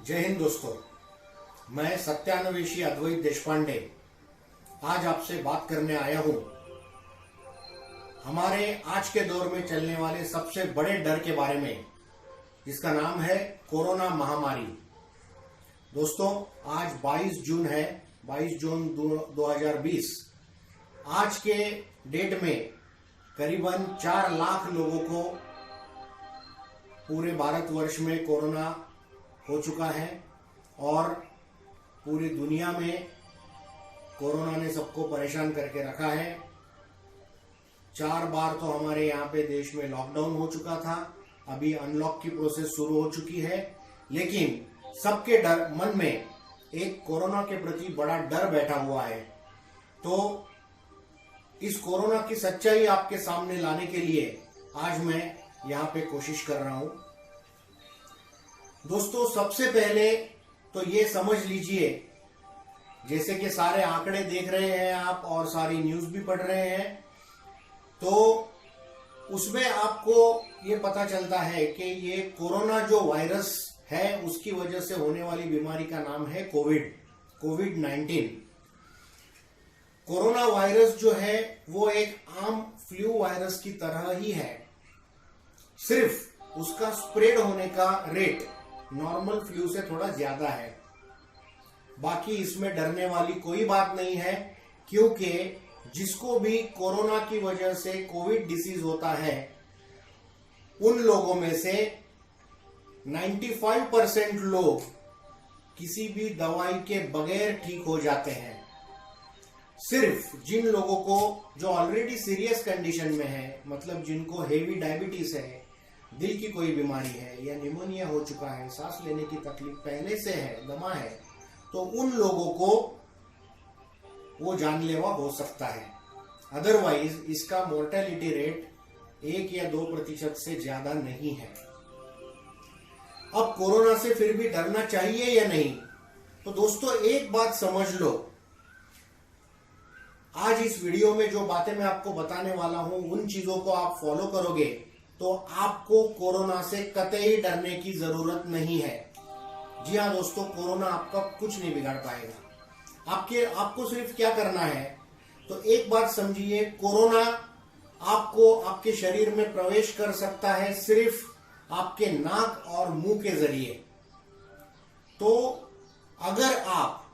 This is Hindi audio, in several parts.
जय हिंद दोस्तों, मैं सत्यान्वेषी अद्वैत देशपांडे आज आपसे बात करने आया हूं हमारे आज के दौर में चलने वाले सबसे बड़े डर के बारे में, जिसका नाम है कोरोना महामारी। दोस्तों, आज 22 जून है, 22 जून 2020। आज के डेट में करीबन 4 लाख लोगों को पूरे भारतवर्ष में कोरोना हो चुका है और पूरी दुनिया में कोरोना ने सबको परेशान करके रखा है। 4 बार तो हमारे यहाँ पे देश में लॉकडाउन हो चुका था, अभी अनलॉक की प्रोसेस शुरू हो चुकी है, लेकिन सबके मन में एक कोरोना के प्रति बड़ा डर बैठा हुआ है। तो इस कोरोना की सच्चाई आपके सामने लाने के लिए आज मैं यहाँ पे कोशिश कर रहा हूं। दोस्तों, सबसे पहले तो ये समझ लीजिए, जैसे कि सारे आंकड़े देख रहे हैं आप और सारी न्यूज भी पढ़ रहे हैं, तो उसमें आपको ये पता चलता है कि ये कोरोना जो वायरस है उसकी वजह से होने वाली बीमारी का नाम है कोविड-19। कोरोना वायरस जो है वो एक आम फ्लू वायरस की तरह ही है, सिर्फ उसका स्प्रेड होने का रेट नॉर्मल फ्लू से थोड़ा ज्यादा है। बाकी इसमें डरने वाली कोई बात नहीं है, क्योंकि जिसको भी कोरोना की वजह से कोविड डिसीज होता है उन लोगों में से 95% लोग किसी भी दवाई के बगैर ठीक हो जाते हैं। सिर्फ जिन लोगों को जो ऑलरेडी सीरियस कंडीशन में है, मतलब जिनको हेवी डायबिटीज है, दिल की कोई बीमारी है या निमोनिया हो चुका है, सांस लेने की तकलीफ पहले से है, दमा है, तो उन लोगों को वो जानलेवा हो सकता है। अदरवाइज इसका मोर्टेलिटी रेट 1 या 2% से ज्यादा नहीं है। अब कोरोना से फिर भी डरना चाहिए या नहीं? तो दोस्तों, एक बात समझ लो, आज इस वीडियो में जो बातें मैं आपको बताने वाला हूं, उन चीजों को आप फॉलो करोगे तो आपको कोरोना से कतई डरने की जरूरत नहीं है। जी हाँ दोस्तों, कोरोना आपका कुछ नहीं बिगाड़ पाएगा। आपको सिर्फ क्या करना है, तो एक बात समझिए, कोरोना आपको आपके शरीर में प्रवेश कर सकता है सिर्फ आपके नाक और मुंह के जरिए। तो अगर आप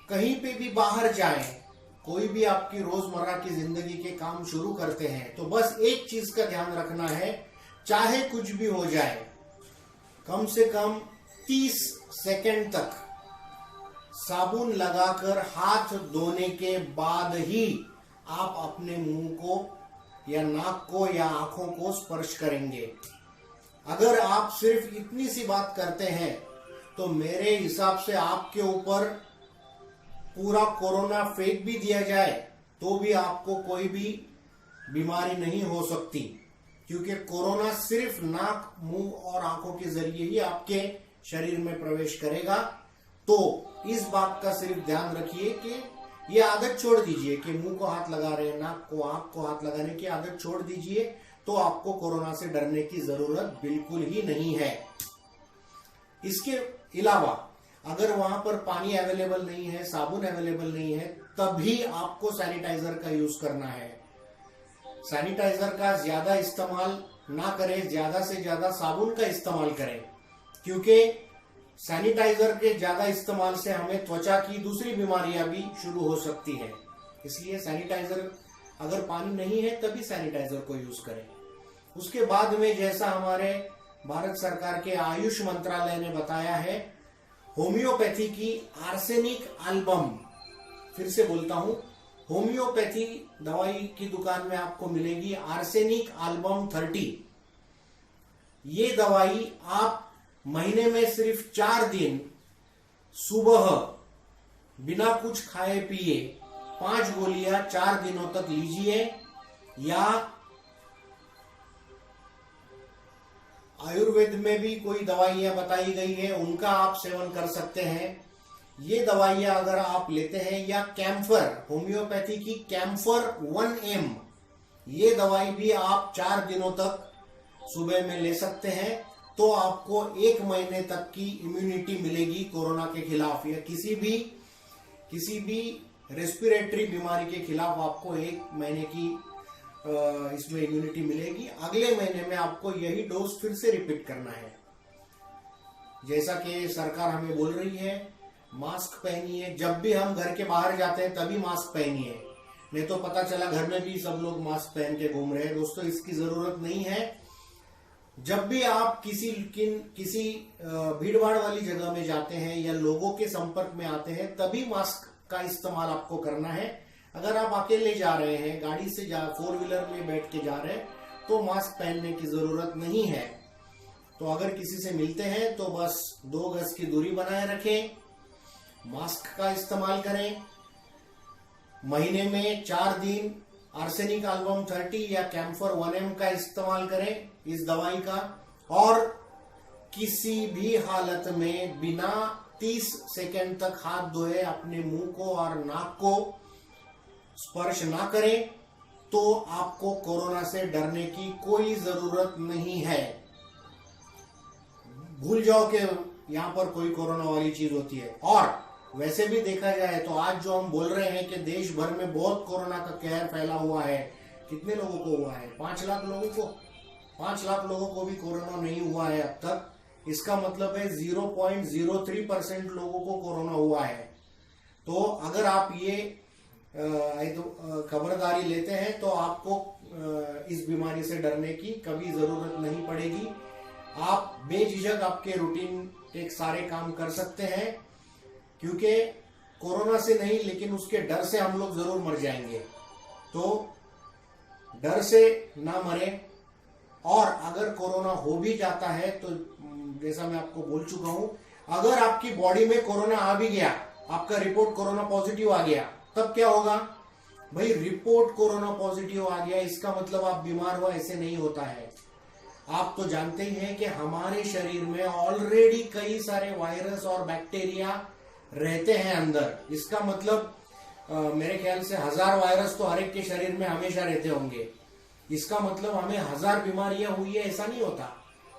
कहीं पे भी बाहर जाएं, कोई भी आपकी रोजमर्रा की जिंदगी के काम शुरू करते हैं, तो बस एक चीज का ध्यान रखना है, चाहे कुछ भी हो जाए, कम से कम 30 सेकंड तक साबुन लगाकर हाथ धोने के बाद ही आप अपने मुंह को या नाक को या आंखों को स्पर्श करेंगे। अगर आप सिर्फ इतनी सी बात करते हैं तो मेरे हिसाब से आपके ऊपर पूरा कोरोना फेंक भी दिया जाए तो भी आपको कोई भी बीमारी नहीं हो सकती, क्योंकि कोरोना सिर्फ नाक, मुंह और आंखों के जरिए ही आपके शरीर में प्रवेश करेगा। तो इस बात का सिर्फ ध्यान रखिए कि ये आदत छोड़ दीजिए कि मुंह को हाथ लगा रहे हैं, नाक को, आंख को हाथ लगाने की आदत छोड़ दीजिए, तो आपको कोरोना से डरने की जरूरत बिल्कुल ही नहीं है। इसके अलावा अगर वहां पर पानी अवेलेबल नहीं है, साबुन अवेलेबल नहीं है, तभी आपको सैनिटाइजर का यूज करना है। सैनिटाइजर का ज्यादा इस्तेमाल ना करें, ज्यादा से ज्यादा साबुन का इस्तेमाल करें, क्योंकि सैनिटाइजर के ज्यादा इस्तेमाल से हमें त्वचा की दूसरी बीमारियां भी शुरू हो सकती है। इसलिए सैनिटाइजर, अगर पानी नहीं है तभी सैनिटाइजर को यूज करें। उसके बाद में, जैसा हमारे भारत सरकार के आयुष मंत्रालय ने बताया है, होम्योपैथी की आर्सेनिक एल्बम, फिर से बोलता हूं, होम्योपैथी दवाई की दुकान में आपको मिलेगी आर्सेनिक एल्बम 30। ये दवाई आप महीने में सिर्फ 4 दिन सुबह बिना कुछ खाए पिए 5 गोलियां 4 दिनों तक लीजिए, या आयुर्वेद में भी कोई दवाइयां बताई गई है, उनका आप सेवन कर सकते हैं। ये दवाइयां अगर आप लेते हैं, या कैम्फर, होम्योपैथी की कैम्फर 1M, ये दवाई भी आप 4 दिनों तक सुबह में ले सकते हैं तो आपको 1 महीने तक की इम्यूनिटी मिलेगी कोरोना के खिलाफ, या किसी भी रेस्पिरेटरी बीमारी के खिलाफ आपको 1 महीने की इसमें इम्यूनिटी मिलेगी। अगले महीने में आपको यही डोज फिर से रिपीट करना है। जैसा कि सरकार हमें बोल रही है, मास्क पहनिए, जब भी हम घर के बाहर जाते हैं तभी मास्क पहनिए, नहीं तो पता चला घर में भी सब लोग मास्क पहन के घूम रहे हैं। दोस्तों, इसकी जरूरत नहीं है। जब भी आप किसी भीड़भाड़ वाली जगह में जाते हैं या लोगों के संपर्क में आते हैं तभी मास्क का इस्तेमाल आपको करना है। अगर आप अकेले जा रहे हैं, गाड़ी से 4 व्हीलर में बैठ के जा रहे हैं, तो मास्क पहनने की जरूरत नहीं है। तो अगर किसी से मिलते हैं तो बस 2 गज की दूरी बनाए रखें, मास्क का इस्तेमाल करें। महीने में 4 दिन आर्सेनिक एल्बम 30 या कैम्फर 1M का इस्तेमाल करें, इस दवाई का। और किसी भी हालत में बिना 30 सेकंड तक हाथ धोए अपने मुंह को और नाक को स्पर्श ना करें, तो आपको कोरोना से डरने की कोई जरूरत नहीं है। भूल जाओ कि यहां पर कोई कोरोना वाली चीज होती है। और वैसे भी देखा जाए तो आज जो हम बोल रहे हैं कि देश भर में बहुत कोरोना का कहर फैला हुआ है, कितने लोगों को हुआ है? 5 लाख लोगों को। 5 लाख लोगों को भी कोरोना नहीं हुआ है अब तक। इसका मतलब है 0.03% लोगों को कोरोना हुआ है। तो अगर आप ये खबरदारी लेते हैं तो आपको इस बीमारी से डरने की कभी जरूरत नहीं पड़ेगी। आप बेझिझक आपके रूटीन के सारे काम कर सकते हैं, क्योंकि कोरोना से नहीं लेकिन उसके डर से हम लोग जरूर मर जाएंगे। तो डर से ना मरें। और अगर कोरोना हो भी जाता है तो जैसा मैं आपको बोल चुका हूं, अगर आपकी बॉडी में कोरोना आ भी गया, आपका रिपोर्ट कोरोना पॉजिटिव आ गया, तब क्या होगा भाई? रिपोर्ट कोरोना पॉजिटिव आ गया इसका मतलब आप बीमार हो, ऐसे नहीं होता है। आप तो जानते ही हैं कि हमारे शरीर में ऑलरेडी कई सारे वायरस और बैक्टीरिया रहते हैं अंदर। इसका मतलब मेरे ख्याल से 1000 वायरस तो हर एक के शरीर में हमेशा रहते होंगे। इसका मतलब हमें 1000 बीमारियां हुई है ऐसा नहीं होता।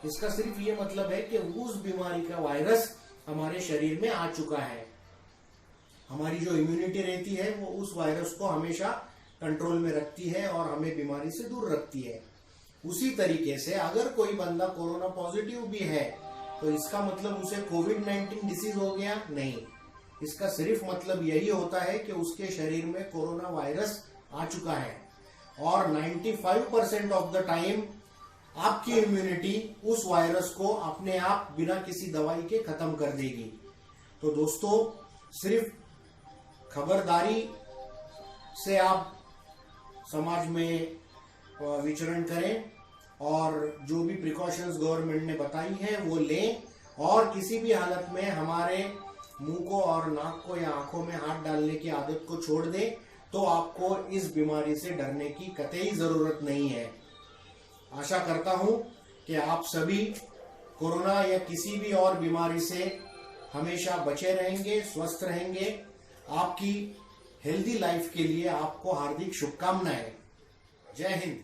इसका सिर्फ ये मतलब है कि उस बीमारी का वायरस हमारे शरीर में आ चुका है। हमारी जो इम्यूनिटी रहती है वो उस वायरस को हमेशा कंट्रोल में रखती है और हमें बीमारी से दूर रखती है। उसी तरीके से अगर कोई बंदा कोरोना पॉजिटिव भी है तो इसका मतलब उसे कोविड-19 डिसीज हो गया? नहीं। इसका सिर्फ मतलब यही होता है कि उसके शरीर में कोरोना वायरस आ चुका है। और 95% ऑफ द टाइम आपकी इम्यूनिटी उस वायरस को अपने आप बिना किसी दवाई के खत्म कर देगी। तो दोस्तों, सिर्फ खबरदारी से आप समाज में विचरण करें और जो भी प्रिकॉशंस गवर्नमेंट ने बताई है वो लें। और किसी भी हालत में हमारे मुंह को और नाक को या आंखों में हाथ डालने की आदत को छोड़ दें, तो आपको इस बीमारी से डरने की कतई जरूरत नहीं है। आशा करता हूं कि आप सभी कोरोना या किसी भी और बीमारी से हमेशा बचे रहेंगे, स्वस्थ रहेंगे। आपकी हेल्दी लाइफ के लिए आपको हार्दिक शुभकामनाएं। जय हिंद।